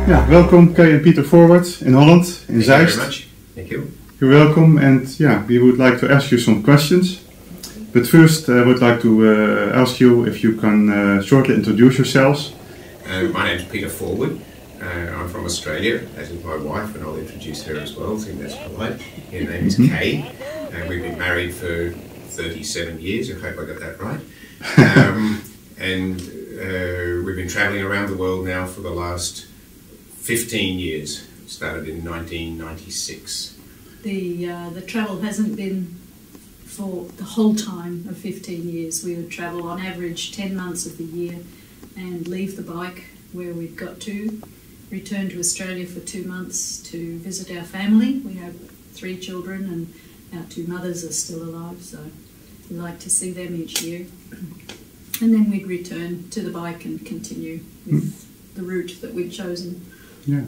Ja, welkom Kay en Peter Forward in Holland, in Zeist. Thank you very much. Thank you. You're welcome, and yeah, we would like to ask you some questions. But first, I would like to ask you if you can shortly introduce yourselves. My name is Peter Forwood. I'm from Australia, as is my wife, and I'll introduce her as well. I think that's polite. Her name is Kay, and we've been married for 37 years. I hope I got that right. And we've been travelling around the world now for the last 15 years. Started in 1996. The travel hasn't been for the whole time of 15 years. We would travel on average 10 months of the year and leave the bike where we'd got to, return to Australia for 2 months to visit our family. We have 3 children and our 2 mothers are still alive, so we like to see them each year. And then we'd return to the bike and continue with the route that we'd chosen. Yeah.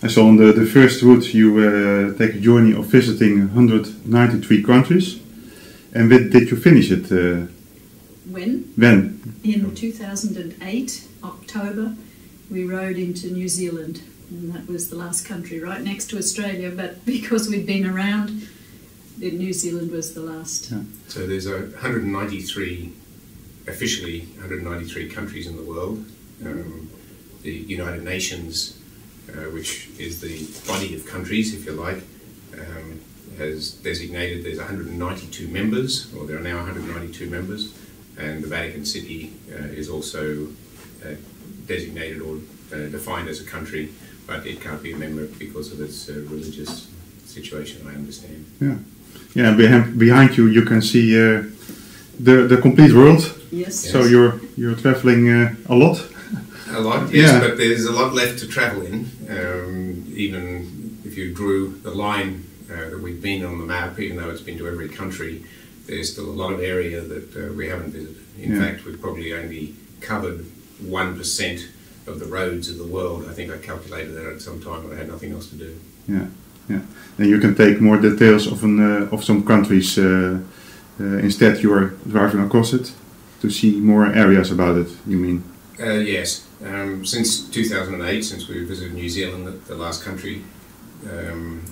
I saw on the first route you take a journey of visiting 193 countries. And when did you finish it? When? In 2008, October, we rode into New Zealand. And that was the last country, right next to Australia. But because we'd been around, New Zealand was the last. Yeah. So there's 193, officially 193 countries in the world. The United Nations, which is the body of countries, if you like, has designated there's 192 members, or there are now 192 members, and the Vatican City is also designated or defined as a country, but it can't be a member because of its religious situation, I understand. Yeah, yeah. Behind you, you can see the complete world. Yes. So you're traveling a lot. A lot, yes, yeah. But there's a lot left to travel in. Even if you drew the line that we've been on the map, even though it's been to every country, there's still a lot of area that we haven't visited. In fact, we've probably only covered 1% of the roads of the world. I think I calculated that at some time when I had nothing else to do. Yeah, yeah. And you can take more details of some countries. Instead, you are driving across it to see more areas about it. You mean? Yes. Since 2008, since we visited New Zealand, the last country,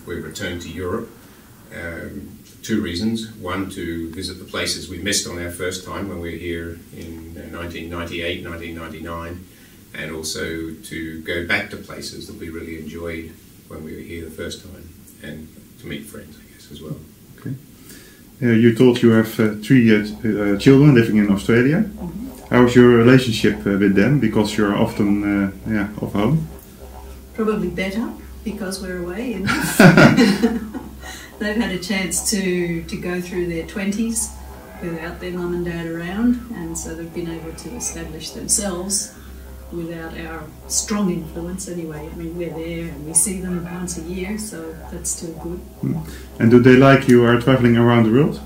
we've returned to Europe. 2 reasons. One, to visit the places we missed on our first time when we were here in 1998, 1999, and also to go back to places that we really enjoyed when we were here the first time, and to meet friends, I guess, as well. Okay. You told you have 3 children living in Australia. How's your relationship with them? Because you're often off home. Probably better because we're away. They've had a chance to go through their 20s without their mum and dad around, and so they've been able to establish themselves without our strong influence anyway. I mean, we're there and we see them once a year, so that's still good. And do they like you are traveling around the world?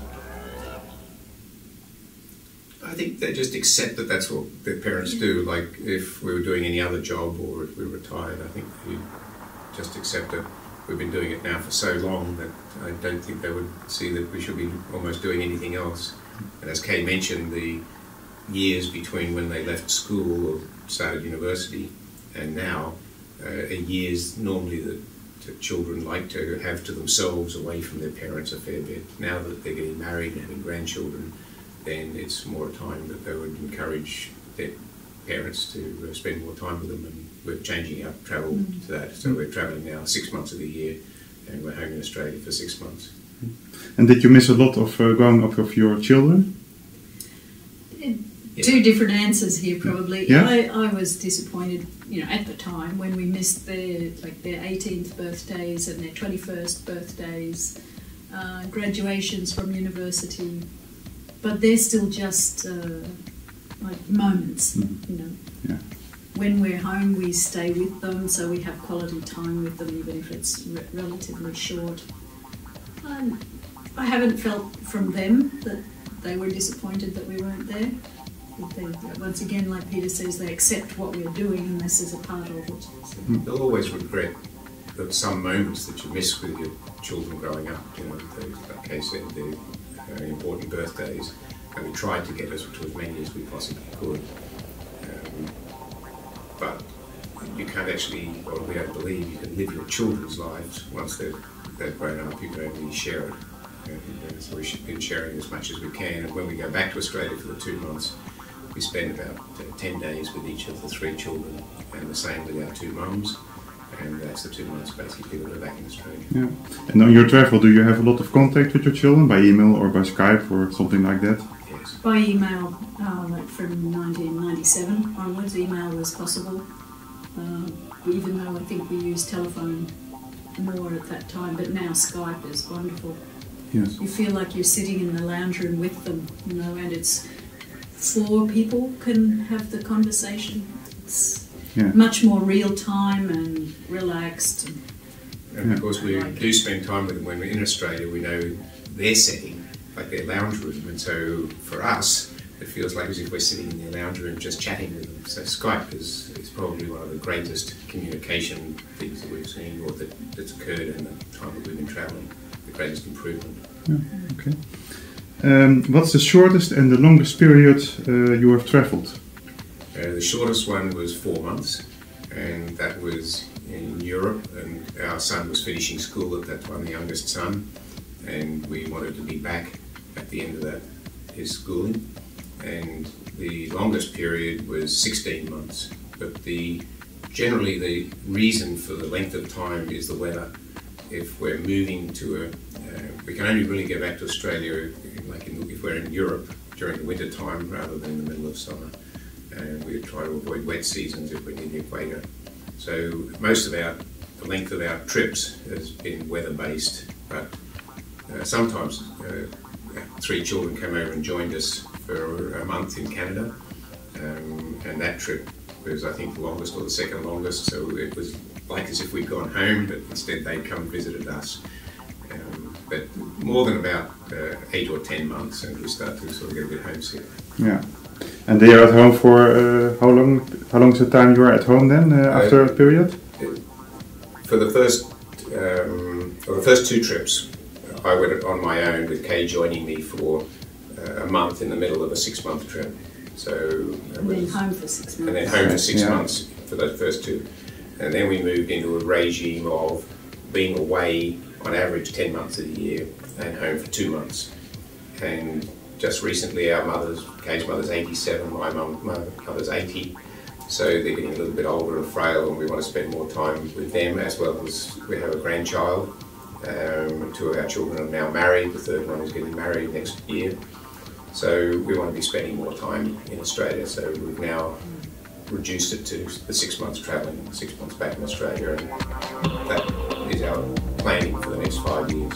I think they just accept that that's what their parents do. Like if we were doing any other job or if we were retired, I think we just accept it. We've been doing it now for so long that I don't think they would see that we should be almost doing anything else. And as Kay mentioned, the years between when they left school or started university and now are years normally that children like to have to themselves away from their parents a fair bit. Now that they're getting married and having grandchildren, then it's more time that they would encourage their parents to spend more time with them, and we're changing our travel to that. So we're travelling now 6 months of the year, and we're home in Australia for 6 months. And did you miss a lot of growing up with your children? Two different answers here, probably. Yeah. I was disappointed, at the time when we missed their 18th birthdays and their 21st birthdays, graduations from university. But they're still just moments, Yeah. When we're home, we stay with them, so we have quality time with them, even if it's relatively short. I haven't felt from them that they were disappointed that we weren't there. Once again, like Peter says, they accept what we're doing and this is a part of it. So. They'll always regret that some moments that you miss with your children growing up, like Kay said, the important birthdays, and we tried to get us to as many as we possibly could. But you can't actually, or we don't believe you can live your children's lives once they've grown up. You can only share it. And so we've been sharing as much as we can. And when we go back to Australia for the 2 months, we spend about 10 days with each of the 3 children, and the same with our 2 mums. And that's the 2 months basically that we're back in Australia. Yeah. And on your travel, do you have a lot of contact with your children by email or by Skype or something like that? Yes. By email, like from 1997 onwards, email was possible. Even though I think we used telephone more at that time, but now Skype is wonderful. Yes. You feel like you're sitting in the lounge room with them, you know, and it's 4 people can have the conversation. It's much more real time and relaxed. And of course we do spend time with them when we're in Australia. We know their setting, like their lounge room, and so for us it feels like as if we're sitting in their lounge room just chatting with them. So Skype is probably one of the greatest communication things that we've seen, or that's occurred in the time that we've been travelling, the greatest improvement. Yeah, okay. What's the shortest and the longest period you have travelled? The shortest one was 4 months, and that was in Europe, and our son was finishing school at that time, the youngest son, and we wanted to be back at the end of his schooling. And the longest period was 16 months, but generally the reason for the length of time is the weather. If we're moving to we can only really go back to Australia if we're in Europe during the winter time rather than in the middle of summer. And we try to avoid wet seasons if we're near the equator. So most of the length of our trips has been weather-based, but sometimes 3 children came over and joined us for a month in Canada, and that trip was, I think, the longest or the second longest, so it was like as if we'd gone home, but instead they'd come and visited us. But more than about 8 or 10 months, and we start to sort of get a bit homesick. Yeah. And they are at home for how long? How long is the time you are at home then after a period? For the first 2 trips, I went on my own with Kay joining me for a month in the middle of a 6-month trip. So and then home for 6 months. And then home for 6 months for those first 2, and then we moved into a regime of being away on average 10 months of the year and home for 2 months. And just recently, Kay's mother's 87, my mother's 80, so they're getting a little bit older and frail, and we want to spend more time with them, as well as we have a grandchild. 2 of our children are now married, the 3rd one is getting married next year. So we want to be spending more time in Australia, so we've now reduced it to the 6 months travelling, 6 months back in Australia, and that is our planning for the next 5 years.